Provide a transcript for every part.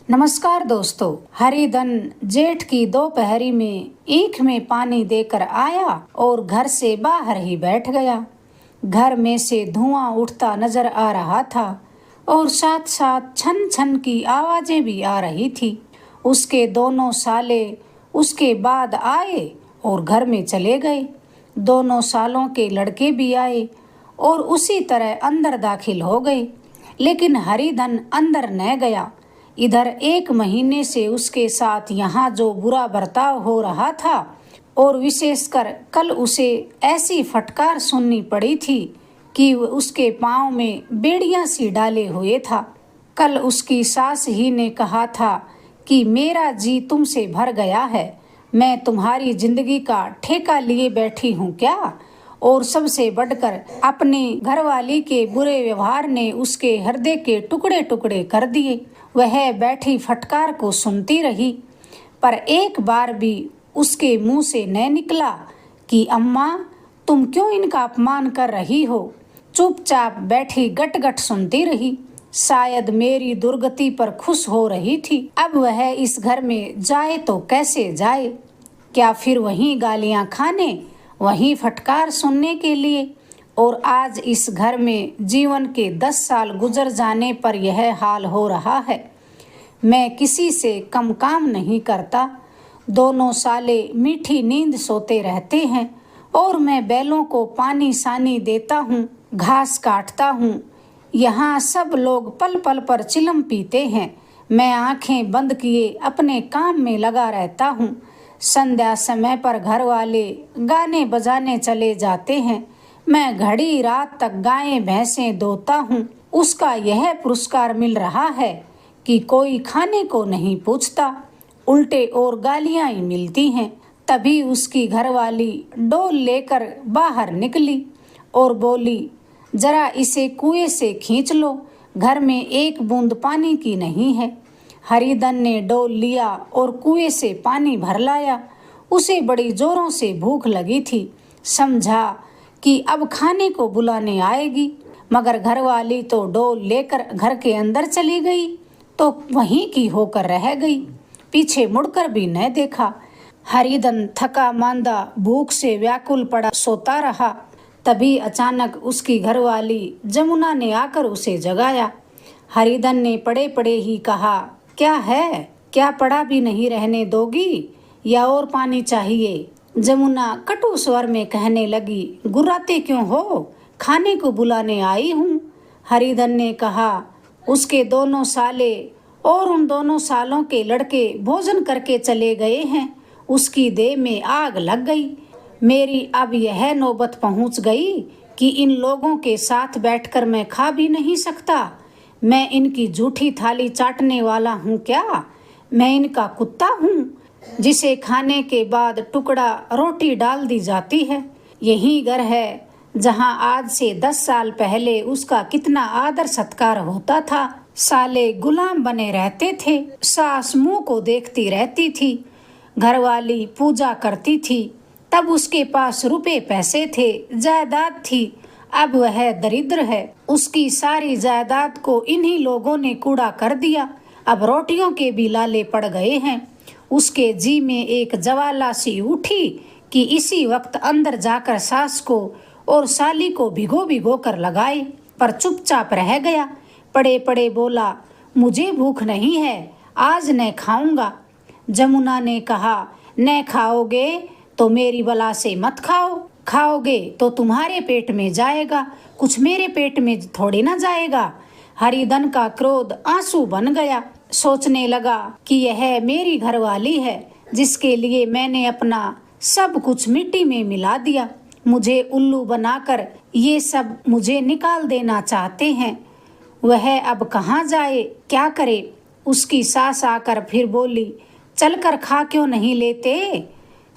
नमस्कार दोस्तों। हरिधन जेठ की दोपहरी में ईख में पानी देकर आया और घर से बाहर ही बैठ गया। घर में से धुआं उठता नजर आ रहा था और साथ साथ छन छन की आवाजें भी आ रही थी। उसके दोनों साले उसके बाद आए और घर में चले गए। दोनों सालों के लड़के भी आए और उसी तरह अंदर दाखिल हो गए, लेकिन हरिधन अंदर न गया। इधर 1 महीने से उसके साथ यहाँ जो बुरा बर्ताव हो रहा था और विशेषकर कल उसे ऐसी फटकार सुननी पड़ी थी कि उसके पाँव में बेड़ियां सी डाले हुए था। कल उसकी सास ही ने कहा था कि मेरा जी तुमसे भर गया है, मैं तुम्हारी जिंदगी का ठेका लिए बैठी हूँ क्या। और सबसे बढ़कर अपने घरवाली के बुरे व्यवहार ने उसके हृदय के टुकड़े टुकड़े कर दिए। वह बैठी फटकार को सुनती रही, पर एक बार भी उसके मुंह से न निकला कि अम्मा तुम क्यों इनका अपमान कर रही हो। चुपचाप बैठी गट गट सुनती रही। शायद मेरी दुर्गति पर खुश हो रही थी। अब वह इस घर में जाए तो कैसे जाए, क्या फिर वहीं गालियां खाने, वहीं फटकार सुनने के लिए। और आज इस घर में जीवन के 10 साल गुजर जाने पर यह हाल हो रहा है। मैं किसी से कम काम नहीं करता। दोनों साले मीठी नींद सोते रहते हैं और मैं बैलों को पानी सानी देता हूँ, घास काटता हूँ। यहाँ सब लोग पल पल पर चिलम पीते हैं। मैं आंखें बंद किए अपने काम में लगा रहता हूँ। संध्या समय पर घर वाले गाने बजाने चले जाते हैं। मैं घड़ी रात तक गायें भैंसें दोता हूँ। उसका यह पुरस्कार मिल रहा है कि कोई खाने को नहीं पूछता, उल्टे और गालियां ही मिलती हैं। तभी उसकी घरवाली डोल लेकर बाहर निकली और बोली, जरा इसे कुएं से खींच लो, घर में एक बूंद पानी की नहीं है। हरिधन ने डोल लिया और कुएं से पानी भर लाया। उसे बड़ी जोरों से भूख लगी थी। समझा कि अब खाने को बुलाने आएगी, मगर घरवाली तो डोल लेकर घर के अंदर चली गई तो वहीं की होकर रह गई। पीछे मुड़कर भी न देखा। हरिधन थका मांदा भूख से व्याकुल पड़ा सोता रहा। तभी अचानक उसकी घरवाली जमुना ने आकर उसे जगाया। हरिधन ने पड़े पड़े ही कहा, क्या है, क्या पड़ा भी नहीं रहने दोगी या और पानी चाहिए। जमुना कटु स्वर में कहने लगी, गुर्राते क्यों हो, खाने को बुलाने आई हूँ। हरिधन ने कहा, उसके दोनों साले और उन दोनों सालों के लड़के भोजन करके चले गए हैं। उसकी देह में आग लग गई। मेरी अब यह नौबत पहुँच गई कि इन लोगों के साथ बैठकर मैं खा भी नहीं सकता। मैं इनकी झूठी थाली चाटने वाला हूँ क्या? मैं इनका कुत्ता हूँ जिसे खाने के बाद टुकड़ा रोटी डाल दी जाती है। यही घर है जहाँ आज से 10 साल पहले उसका कितना आदर सत्कार होता था। साले गुलाम बने रहते थे। सास मुंह को देखती रहती थी। घरवाली पूजा करती थी। तब उसके पास रुपए पैसे थे, जायदाद थी। अब वह दरिद्र है। उसकी सारी जायदाद को इन्हीं लोगों ने कूड़ा कर दिया। अब रोटियों के भी लाले पड़ गए हैं। उसके जी में एक ज्वाला सी उठी कि इसी वक्त अंदर जाकर सास को और साली को भिगो भिगो कर लगाए, पर चुपचाप रह गया। पड़े पड़े बोला, मुझे भूख नहीं है, आज न खाऊंगा। जमुना ने कहा, न खाओगे तो मेरी बला से मत खाओ, खाओगे तो तुम्हारे पेट में जाएगा, कुछ मेरे पेट में थोड़ी ना जाएगा। हरिधन का क्रोध आंसू बन गया। सोचने लगा कि यह मेरी घरवाली है जिसके लिए मैंने अपना सब कुछ मिट्टी में मिला दिया। मुझे उल्लू बनाकर ये सब मुझे निकाल देना चाहते हैं। वह अब कहाँ जाए, क्या करे। उसकी सास आकर फिर बोली, चलकर खा क्यों नहीं लेते,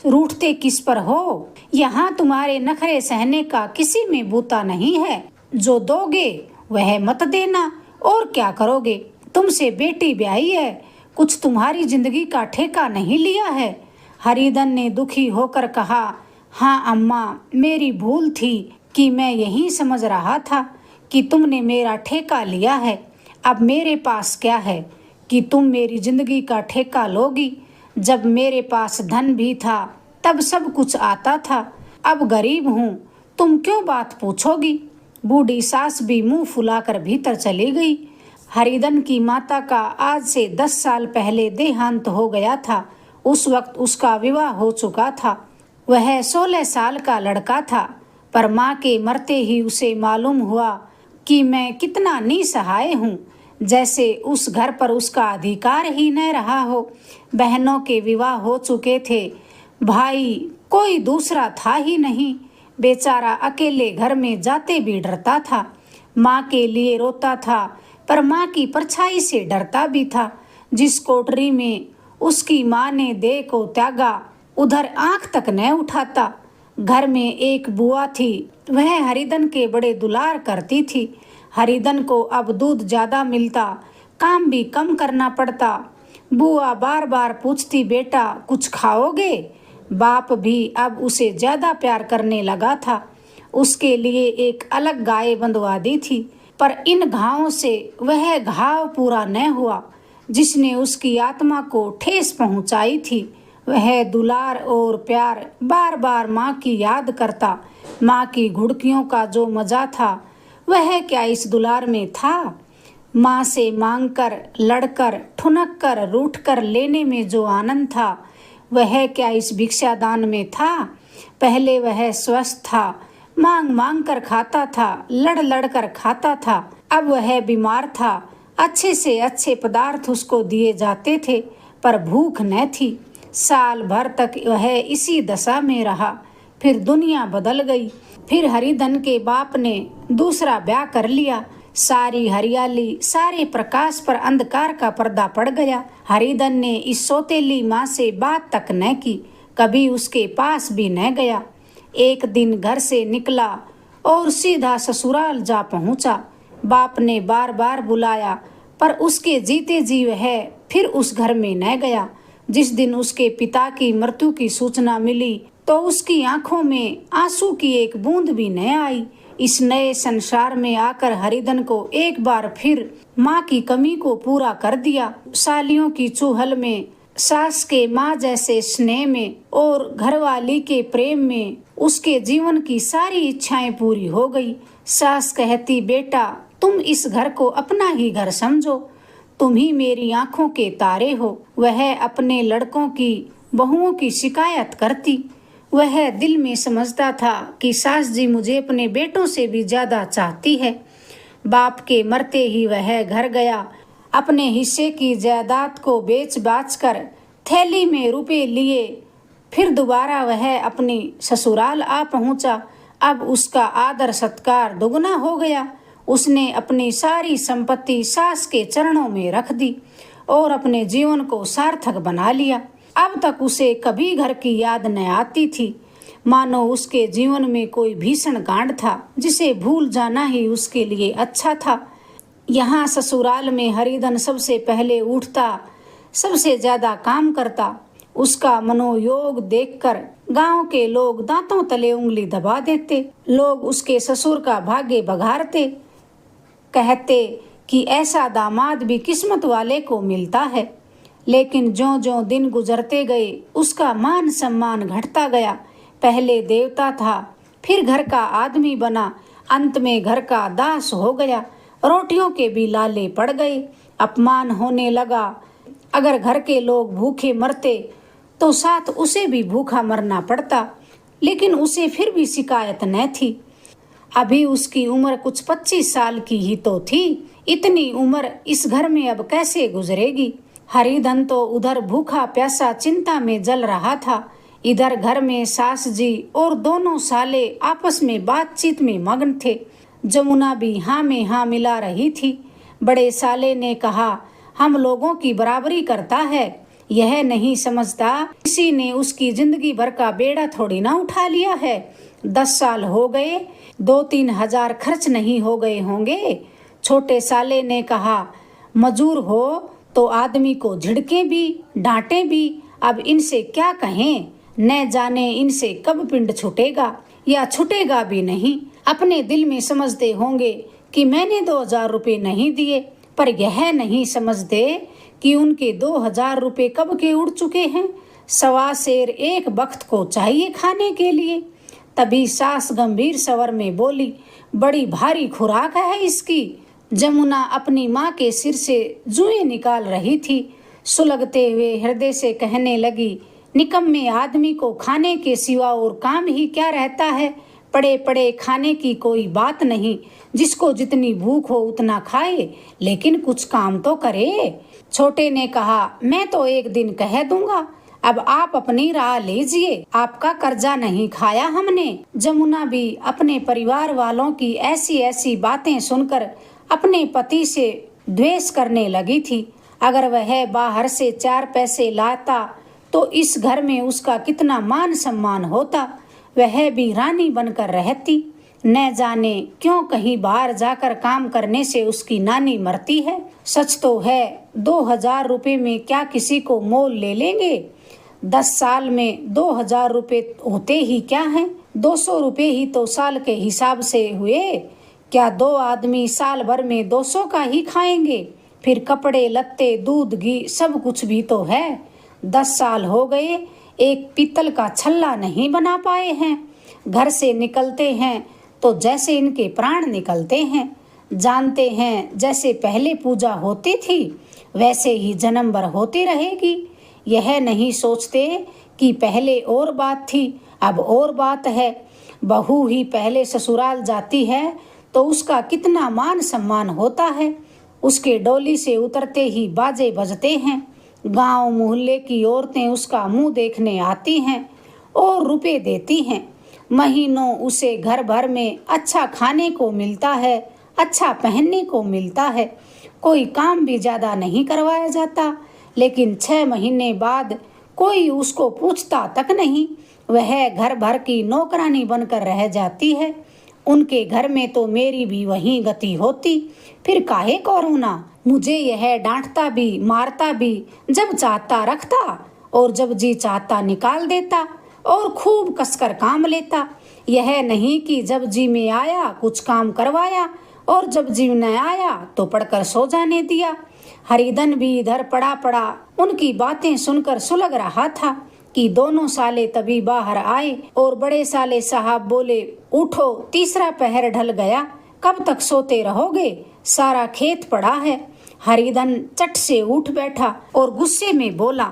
रूठते किस पर हो। यहाँ तुम्हारे नखरे सहने का किसी में बूता नहीं है। जो दोगे वह मत देना, और क्या करोगे। तुमसे बेटी ब्याही है, कुछ तुम्हारी जिंदगी का ठेका नहीं लिया है। हरिधन ने दुखी होकर कहा, हाँ अम्मा, मेरी भूल थी कि मैं यही समझ रहा था कि तुमने मेरा ठेका लिया है। अब मेरे पास क्या है, कि तुम मेरी जिंदगी का ठेका लोगी। जब मेरे पास धन भी था तब सब कुछ आता था, अब गरीब हूँ तुम क्यों बात पूछोगी। बूढ़ी सास भी मुंह फुलाकर भीतर चली गई। हरिधन की माता का आज से 10 साल पहले देहांत हो गया था। उस वक्त उसका विवाह हो चुका था। वह 16 साल का लड़का था, पर माँ के मरते ही उसे मालूम हुआ कि मैं कितना निसहाय हूँ, जैसे उस घर पर उसका अधिकार ही न रहा हो। बहनों के विवाह हो चुके थे, भाई कोई दूसरा था ही नहीं। बेचारा अकेले घर में जाते भी डरता था। माँ के लिए रोता था, पर माँ की परछाई से डरता भी था। जिस कोठरी में उसकी माँ ने देह को त्यागा, उधर आंख तक न उठाता। घर में एक बुआ थी, वह हरिधन के बड़े दुलार करती थी। हरिधन को अब दूध ज्यादा मिलता, काम भी कम करना पड़ता। बुआ बार बार पूछती, बेटा कुछ खाओगे। बाप भी अब उसे ज्यादा प्यार करने लगा था। उसके लिए एक अलग गाय बंधवा दी थी, पर इन घावों से वह घाव पूरा न हुआ जिसने उसकी आत्मा को ठेस पहुंचाई थी। वह दुलार और प्यार बार बार माँ की याद करता। माँ की घुड़कियों का जो मजा था, वह क्या इस दुलार में था। माँ से मांगकर, लड़कर, ठुनक कर, रूठ कर लेने में जो आनंद था, वह क्या इस भिक्षादान में था। पहले वह स्वस्थ था, मांग मांग कर खाता था, लड़ लड़ कर खाता था। अब वह बीमार था, अच्छे से अच्छे पदार्थ उसको दिए जाते थे, पर भूख न थी। साल भर तक वह इसी दशा में रहा। फिर दुनिया बदल गई। फिर हरिधन के बाप ने दूसरा ब्याह कर लिया। सारी हरियाली, सारे प्रकाश पर अंधकार का पर्दा पड़ गया। हरिधन ने इस सौतेली माँ से बात तक न की, कभी उसके पास भी न गया। एक दिन घर से निकला और सीधा ससुराल जा पहुंचा। बाप ने बार बार बुलाया, पर उसके जीते जी वह फिर उस घर में न गया। जिस दिन उसके पिता की मृत्यु की सूचना मिली, तो उसकी आंखों में आंसू की एक बूंद भी न आई। इस नए संसार में आकर हरिधन को एक बार फिर माँ की कमी को पूरा कर दिया। सालियों की चूहल में, सास के माँ जैसे स्नेह में और घरवाली के प्रेम में उसके जीवन की सारी इच्छाएं पूरी हो गई। सास कहती, बेटा तुम इस घर को अपना ही घर समझो, तुम ही मेरी आंखों के तारे हो। वह अपने लड़कों की बहुओं की शिकायत करती। वह दिल में समझता था कि सास जी मुझे अपने बेटों से भी ज्यादा चाहती है। बाप के मरते ही वह घर गया। अपने हिस्से की जायदाद को बेच बाच कर थैली में रुपए लिए फिर दोबारा वह अपनी ससुराल आ पहुंचा। अब उसका आदर सत्कार दुगना हो गया। उसने अपनी सारी संपत्ति सास के चरणों में रख दी और अपने जीवन को सार्थक बना लिया। अब तक उसे कभी घर की याद न आती थी, मानो उसके जीवन में कोई भीषण कांड था जिसे भूल जाना ही उसके लिए अच्छा था। यहाँ ससुराल में हरिधन सबसे पहले उठता, सबसे ज्यादा काम करता। उसका मनोयोग देखकर गांव के लोग दांतों तले उंगली दबा देते। लोग उसके ससुर का भाग्य बघारते, कहते कि ऐसा दामाद भी किस्मत वाले को मिलता है। लेकिन ज्यों ज्यों दिन गुजरते गए उसका मान सम्मान घटता गया। पहले देवता था, फिर घर का आदमी बना, अंत में घर का दास हो गया। रोटियों के भी लाले पड़ गए, अपमान होने लगा। अगर घर के लोग भूखे मरते तो साथ उसे भी भूखा मरना पड़ता, लेकिन उसे फिर भी शिकायत न थी। अभी उसकी उम्र कुछ 25 साल की ही तो थी। इतनी उम्र इस घर में अब कैसे गुजरेगी। हरिधन तो उधर भूखा प्यासा चिंता में जल रहा था, इधर घर में सास जी और दोनों साले आपस में बातचीत में मग्न थे। जमुना भी हाँ में हाँ मिला रही थी। बड़े साले ने कहा, हम लोगों की बराबरी करता है, यह नहीं समझता किसी ने उसकी जिंदगी भर का बेड़ा थोड़ी ना उठा लिया है। 10 साल हो गए, 2-3 हजार खर्च नहीं हो गए होंगे। छोटे साले ने कहा, मजूर हो तो आदमी को झिड़के भी डांटे भी, अब इनसे क्या कहें, न जाने इनसे कब पिंड छूटेगा या छूटेगा भी नहीं। अपने दिल में समझते होंगे कि मैंने 2000 रुपए नहीं दिए, पर यह नहीं समझते कि उनके 2000 रुपये कब के उड़ चुके हैं। सवा सेर एक वक्त को चाहिए खाने के लिए। तभी सास गंभीर स्वर में बोली, बड़ी भारी खुराक है इसकी। जमुना अपनी माँ के सिर से जुएं निकाल रही थी। सुलगते हुए हृदय से कहने लगी, निकम्मे आदमी को खाने के सिवा और काम ही क्या रहता है। पड़े पड़े खाने की कोई बात नहीं, जिसको जितनी भूख हो उतना खाए, लेकिन कुछ काम तो करे। छोटे ने कहा, मैं तो एक दिन कह दूंगा, अब आप अपनी राह लीजिए, आपका कर्जा नहीं खाया हमने। जमुना भी अपने परिवार वालों की ऐसी ऐसी बातें सुनकर अपने पति से द्वेष करने लगी थी। अगर वह बाहर से 4 पैसे लाता तो इस घर में उसका कितना मान सम्मान होता। वह भी रानी बनकर रहती। न जाने क्यों कहीं बाहर जाकर काम करने से उसकी नानी मरती है। सच तो है, 2000 रुपये में क्या किसी को मोल ले लेंगे। 10 साल में 2000 रुपये होते ही क्या हैं। 200 रुपये ही तो साल के हिसाब से हुए। क्या 2 आदमी साल भर में 200 का ही खाएंगे। फिर कपड़े लत्ते दूध घी सब कुछ भी तो है। 10 साल हो गए, एक पीतल का छल्ला नहीं बना पाए हैं। घर से निकलते हैं तो जैसे इनके प्राण निकलते हैं। जानते हैं जैसे पहले पूजा होती थी वैसे ही जन्म भर होती रहेगी। यह नहीं सोचते कि पहले और बात थी, अब और बात है। बहू ही पहले ससुराल जाती है तो उसका कितना मान सम्मान होता है। उसके डोली से उतरते ही बाजे बजते हैं। गांव मोहल्ले की औरतें उसका मुंह देखने आती हैं और रुपए देती हैं। महीनों उसे घर भर में अच्छा खाने को मिलता है, अच्छा पहनने को मिलता है। कोई काम भी ज़्यादा नहीं करवाया जाता, लेकिन 6 महीने बाद कोई उसको पूछता तक नहीं। वह घर भर की नौकरानी बनकर रह जाती है। उनके घर में तो मेरी भी वही गति होती, फिर काहे को रोना। मुझे यह डांटता भी मारता भी, जब चाहता रखता और जब जी चाहता निकाल देता और खूब कसकर काम लेता। यह नहीं कि जब जी में आया कुछ काम करवाया और जब जी न आया तो पढ़कर सो जाने दिया। हरिधन भी इधर पड़ा पड़ा उनकी बातें सुनकर सुलग रहा था कि दोनों साले तभी बाहर आए और बड़े साले साहब बोले, उठो, तीसरा पहर ढल गया, कब तक सोते रहोगे, सारा खेत पड़ा है। हरिधन चट से उठ बैठा और गुस्से में बोला,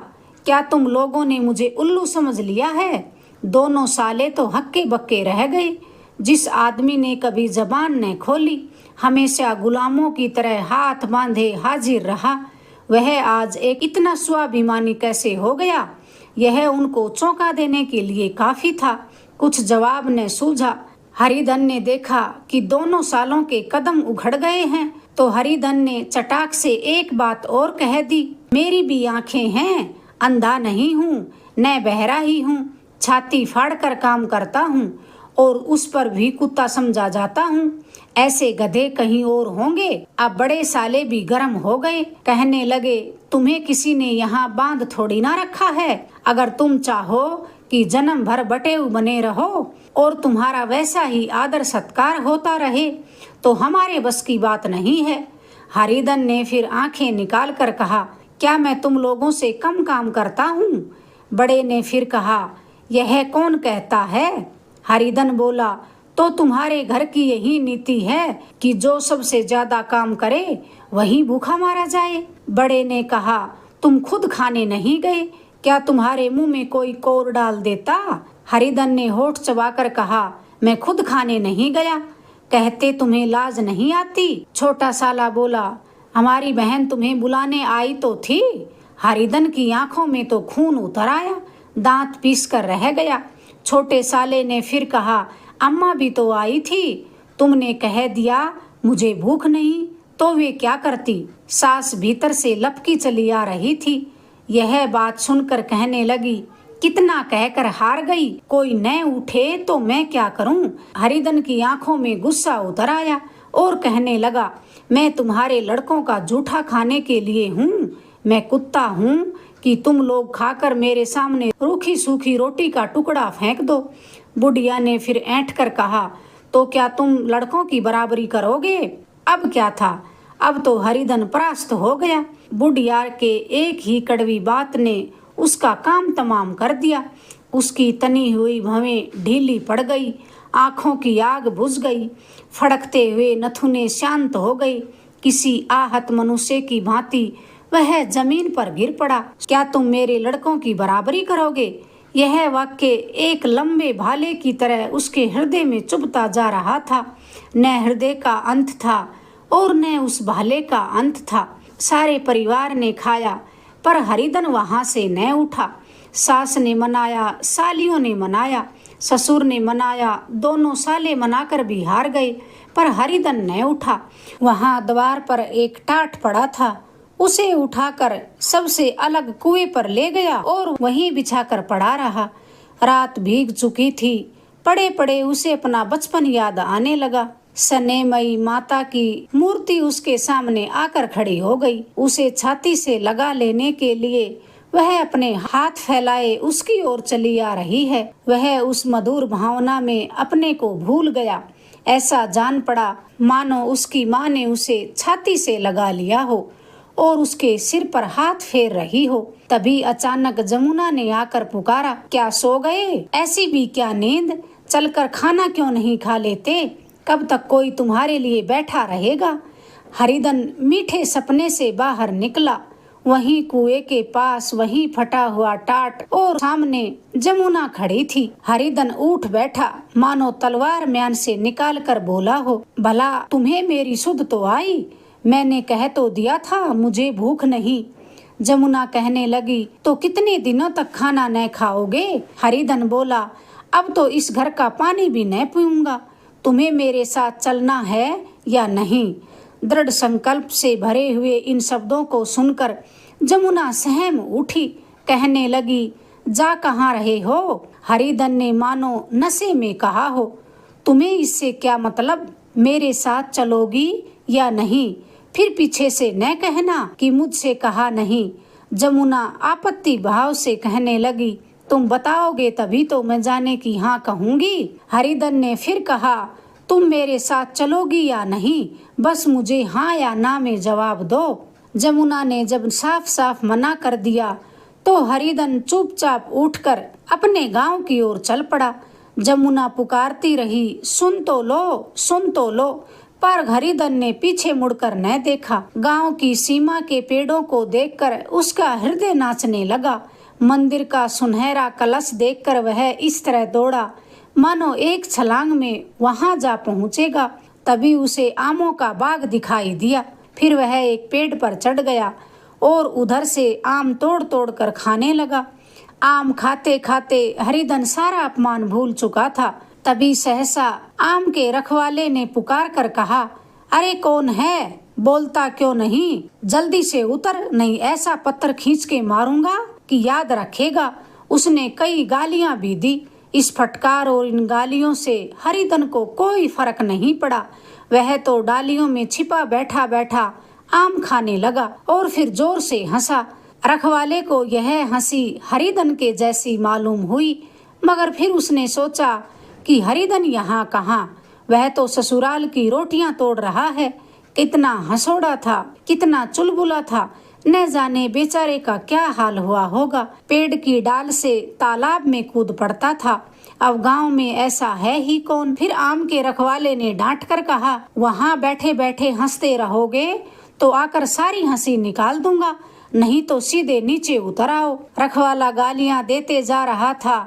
क्या तुम लोगों ने मुझे उल्लू समझ लिया है। दोनों साले तो हक्के बक्के रह गए। जिस आदमी ने कभी जबान न खोली, हमेशा गुलामों की तरह हाथ बांधे हाजिर रहा, वह आज एक इतना स्वाभिमानी कैसे हो गया। यह उनको चौंका देने के लिए काफी था। कुछ जवाब न सूझा। हरिधन ने देखा कि दोनों सालों के कदम उखड़ गए हैं तो हरिधन ने चटाक से एक बात और कह दी, मेरी भी आंखें हैं, अंधा नहीं हूँ, न बहरा ही हूँ, छाती फाड़ कर काम करता हूँ और उस पर भी कुत्ता समझा जाता हूँ। ऐसे गधे कहीं और होंगे। अब बड़े साले भी गर्म हो गए, कहने लगे, तुम्हें किसी ने यहाँ बांध थोड़ी ना रखा है। अगर तुम चाहो कि जन्म भर बटेऊ बने रहो और तुम्हारा वैसा ही आदर सत्कार होता रहे तो हमारे बस की बात नहीं है। हरिधन ने फिर आंखें निकाल कर कहा, क्या मैं तुम लोगों से कम काम करता हूँ। बड़े ने फिर कहा, यह कौन कहता है। हरिधन बोला, तो तुम्हारे घर की यही नीति है कि जो सबसे ज्यादा काम करे वही भूखा मारा जाए। बड़े ने कहा, तुम खुद खाने नहीं गए, क्या तुम्हारे मुंह में कोई कोर डाल देता। हरिधन ने होठ चबाकर कहा, मैं खुद खाने नहीं गया, कहते तुम्हें लाज नहीं आती। छोटा साला बोला, हमारी बहन तुम्हें बुलाने आई तो थी। हरिधन की आंखों में तो खून उतर आया, दांत पीस कर रह गया। छोटे साले ने फिर कहा, अम्मा भी तो आई थी, तुमने कह दिया मुझे भूख नहीं तो वे क्या करती। सास भीतर से लपकी चली आ रही थी। यह बात सुनकर कहने लगी, कितना कहकर हार गई, कोई न उठे तो मैं क्या करूं। हरिधन की आंखों में गुस्सा उतर आया और कहने लगा, मैं तुम्हारे लड़कों का जूठा खाने के लिए हूँ। मैं कुत्ता हूँ कि तुम लोग खाकर मेरे सामने रूखी सूखी रोटी का टुकड़ा फेंक दो। बुढ़िया ने फिर ऐंठ कर कहा, तो क्या तुम लड़कों की बराबरी करोगे। अब क्या था, अब तो हरिधन परास्त हो गया। बुढ़ियार के एक ही कड़वी बात ने उसका काम तमाम कर दिया। उसकी तनी हुई भवें ढीली पड़ गई, आंखों की आग बुझ गई, फड़कते हुए नथुने शांत हो गई। किसी आहत मनुष्य की भांति वह जमीन पर गिर पड़ा। क्या तुम मेरे लड़कों की बराबरी करोगे? यह वाक्य एक लंबे भाले की तरह उसके हृदय में चुभता जा रहा था। न हृदय का अंत था और न उस भाले का अंत था। सारे परिवार ने खाया पर हरिधन वहां से न उठा। सास ने मनाया, सालियों ने मनाया, ससुर ने मनाया, दोनों साले मनाकर भी हार गए पर हरिधन न उठा। वहां द्वार पर एक टाट पड़ा था, उसे उठाकर सबसे अलग कुएं पर ले गया और वहीं बिछाकर पड़ा रहा। रात भीग चुकी थी, पड़े पड़े उसे अपना बचपन याद आने लगा। स्नेहमयी माता की मूर्ति उसके सामने आकर खड़ी हो गई। उसे छाती से लगा लेने के लिए वह अपने हाथ फैलाए उसकी ओर चली आ रही है। वह उस मधुर भावना में अपने को भूल गया। ऐसा जान पड़ा मानो उसकी माँ ने उसे छाती से लगा लिया हो और उसके सिर पर हाथ फेर रही हो। तभी अचानक जमुना ने आकर पुकारा, क्या सो गए? ऐसी भी क्या नींद? चलकर खाना क्यों नहीं खा लेते? कब तक कोई तुम्हारे लिए बैठा रहेगा? हरिधन मीठे सपने से बाहर निकला। वहीं कुएं के पास वहीं फटा हुआ टाट और सामने जमुना खड़ी थी। हरिधन उठ बैठा, मानो तलवार म्यान से निकाल कर बोला हो, भला तुम्हें मेरी सुध तो आई? मैंने कह तो दिया था मुझे भूख नहीं। जमुना कहने लगी, तो कितने दिनों तक खाना न खाओगे? हरिधन बोला, अब तो इस घर का पानी भी न पीऊंगा। तुम्हें मेरे साथ चलना है या नहीं? दृढ़ संकल्प से भरे हुए इन शब्दों को सुनकर जमुना सहम उठी। कहने लगी, जा कहाँ रहे हो? हरिधन ने मानो नशे में कहा हो, तुम्हें इससे क्या मतलब? मेरे साथ चलोगी या नहीं? फिर पीछे से न कहना कि मुझसे कहा नहीं। जमुना आपत्ति भाव से कहने लगी, तुम बताओगे तभी तो मैं जाने की हाँ कहूंगी। हरिधन ने फिर कहा, तुम मेरे साथ चलोगी या नहीं? बस मुझे हाँ या ना में जवाब दो। जमुना ने जब साफ साफ मना कर दिया तो हरिधन चुपचाप उठकर अपने गांव की ओर चल पड़ा। जमुना पुकारती रही, सुन तो लो, सुन तो लो, पर हरिधन ने पीछे मुड़कर न देखा। गांव की सीमा के पेड़ों को देखकर उसका हृदय नाचने लगा। मंदिर का सुनहरा कलश देखकर वह इस तरह दौड़ा मानो एक छलांग में वहां जा पहुंचेगा। तभी उसे आमों का बाग दिखाई दिया। फिर वह एक पेड़ पर चढ़ गया और उधर से आम तोड़ तोड़ कर खाने लगा। आम खाते खाते हरिधन सारा अपमान भूल चुका था। तभी सहसा आम के रखवाले ने पुकार कर कहा, अरे कौन है? बोलता क्यों नहीं? जल्दी से उतर, नहीं ऐसा पत्थर खींच के मारूंगा कि याद रखेगा। उसने कई गालियां भी दी। इस फटकार और इन गालियों से हरिधन को कोई फर्क नहीं पड़ा। वह तो डालियों में छिपा बैठा बैठा आम खाने लगा और फिर जोर से हंसा। रखवाले को यह हंसी हरिधन के जैसी मालूम हुई, मगर फिर उसने सोचा कि हरिधन यहाँ कहाँ? वह तो ससुराल की रोटियां तोड़ रहा है। कितना हंसोड़ा था, कितना चुलबुला था, न जाने बेचारे का क्या हाल हुआ होगा। पेड़ की डाल से तालाब में कूद पड़ता था। अब गांव में ऐसा है ही कौन? फिर आम के रखवाले ने डांट कर कहा, वहाँ बैठे बैठे हंसते रहोगे तो आकर सारी हंसी निकाल दूंगा, नहीं तो सीधे नीचे उतर आओ। रखवाला गालियां देते जा रहा था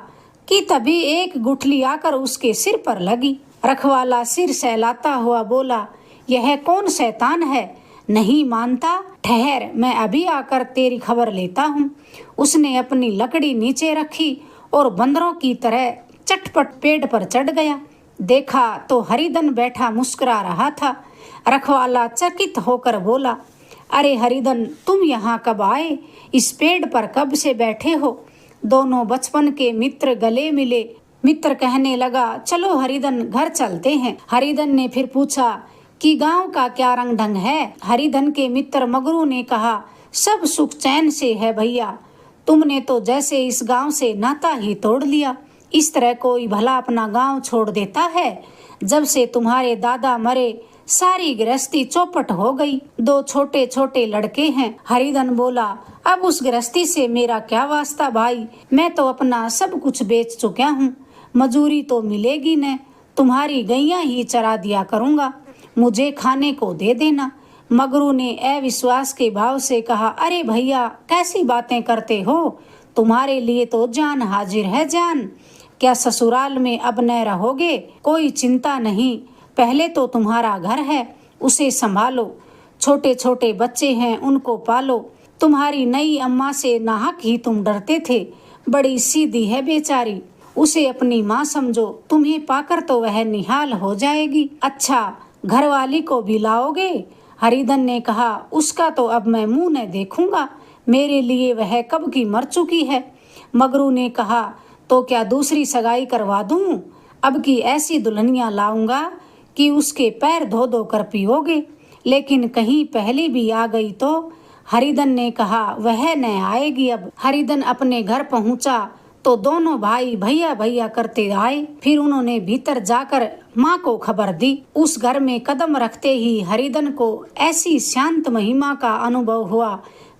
कि तभी एक गुठली आकर उसके सिर पर लगी। रखवाला सिर सहलाता हुआ बोला, यह कौन शैतान है? नहीं मानता? ठहर, मैं अभी आकर तेरी खबर लेता हूँ। उसने अपनी लकड़ी नीचे रखी और बंदरों की तरह चटपट पेड़ पर चढ़ गया। देखा तो हरिधन बैठा मुस्कुरा रहा था। रखवाला चकित होकर बोला, अरे हरिधन, तुम यहाँ कब आए? इस पेड़ पर कब से बैठे हो? दोनों बचपन के मित्र गले मिले। मित्र कहने लगा, चलो हरिधन घर चलते हैं। हरिधन ने फिर पूछा कि गांव का क्या रंग ढंग है? हरिधन के मित्र मगरू ने कहा, सब सुख चैन से है भैया, तुमने तो जैसे इस गांव से नाता ही तोड़ लिया। इस तरह कोई भला अपना गांव छोड़ देता है? जब से तुम्हारे दादा मरे सारी गृहस्थी चौपट हो गई। 2 छोटे छोटे लड़के हैं। हरिधन बोला, अब उस गृहस्थी से मेरा क्या वास्ता भाई, मैं तो अपना सब कुछ बेच चुका हूँ, मजूरी तो मिलेगी न, तुम्हारी गैया ही चरा दिया करूँगा, मुझे खाने को दे देना। मगरू ने अविश्वास के भाव से कहा, अरे भैया कैसी बातें करते हो, तुम्हारे लिए तो जान हाजिर है जान। क्या ससुराल में अब न रहोगे? कोई चिंता नहीं, पहले तो तुम्हारा घर है, उसे संभालो, छोटे छोटे बच्चे हैं उनको पालो। तुम्हारी नई अम्मा से नाहक ही तुम डरते थे, बड़ी सीधी है बेचारी, उसे अपनी माँ समझो, तुम्हें पाकर तो वह निहाल हो जाएगी। अच्छा घरवाली को भी लाओगे? हरिधन ने कहा, उसका तो अब मैं मुंह न देखूंगा, मेरे लिए वह कब की मर चुकी है। मगरू ने कहा, तो क्या दूसरी सगाई करवा दूं? अब की ऐसी दुल्हनियां लाऊंगा कि उसके पैर धो धो कर पियोगे। लेकिन कहीं पहली भी आ गई तो? हरिधन ने कहा, वह न आएगी अब। हरिधन अपने घर पहुंचा तो दोनों भाई भैया भैया करते आए। फिर उन्होंने भीतर जाकर माँ को खबर दी। उस घर में कदम रखते ही हरिधन को ऐसी शांत महिमा का अनुभव हुआ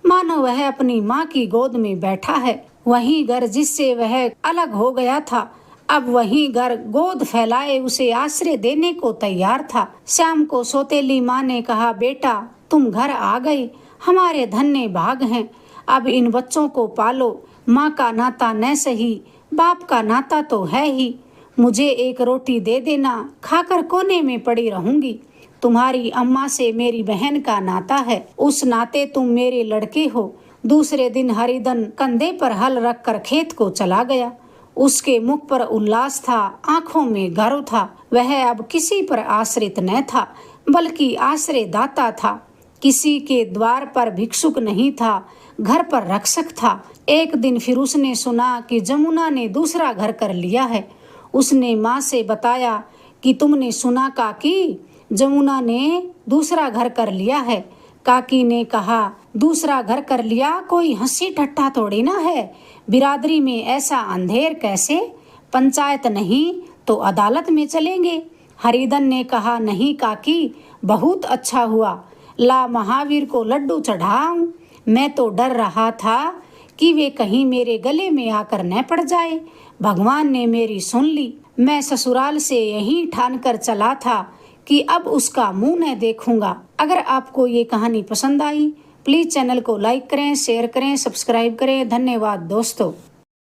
मानो वह अपनी माँ की गोद में बैठा है। वही घर जिससे वह अलग हो गया था, अब वही घर गोद फैलाए उसे आश्रय देने को तैयार था। शाम को सौतेली माँ ने कहा, बेटा तुम घर आ गए, हमारे धन्य भाग हैं, अब इन बच्चों को पालो। माँ का नाता न सही, बाप का नाता तो है ही, मुझे एक रोटी दे देना, खाकर कोने में पड़ी रहूंगी। तुम्हारी अम्मा से मेरी बहन का नाता है, उस नाते तुम मेरे लड़के हो। दूसरे दिन हरिधन कंधे पर हल रखकर खेत को चला गया। उसके मुख पर उल्लास था, आंखों में गर्व था। वह अब किसी पर आश्रित न था, बल्कि आश्रय दाता था। किसी के द्वार पर भिक्षुक नहीं था, घर पर रक्षक था। एक दिन फिर उसने सुना कि जमुना ने दूसरा घर कर लिया है। उसने माँ से बताया कि तुमने सुना काकी, जमुना ने दूसरा घर कर लिया है। काकी ने कहा, दूसरा घर कर लिया कोई हंसी ठट्ठा थोड़ी ना है, बिरादरी में ऐसा अंधेर कैसे? पंचायत नहीं तो अदालत में चलेंगे। हरिधन ने कहा, नहीं काकी, बहुत अच्छा हुआ, ला महावीर को लड्डू चढ़ाऊं। मैं तो डर रहा था कि वे कहीं मेरे गले में आकर न पड़ जाए। भगवान ने मेरी सुन ली। मैं ससुराल से यही ठान कर चला था कि अब उसका मुंह न देखूंगा। अगर आपको ये कहानी पसंद आई, प्लीज चैनल को लाइक करें, शेयर करें, सब्सक्राइब करें। धन्यवाद दोस्तों।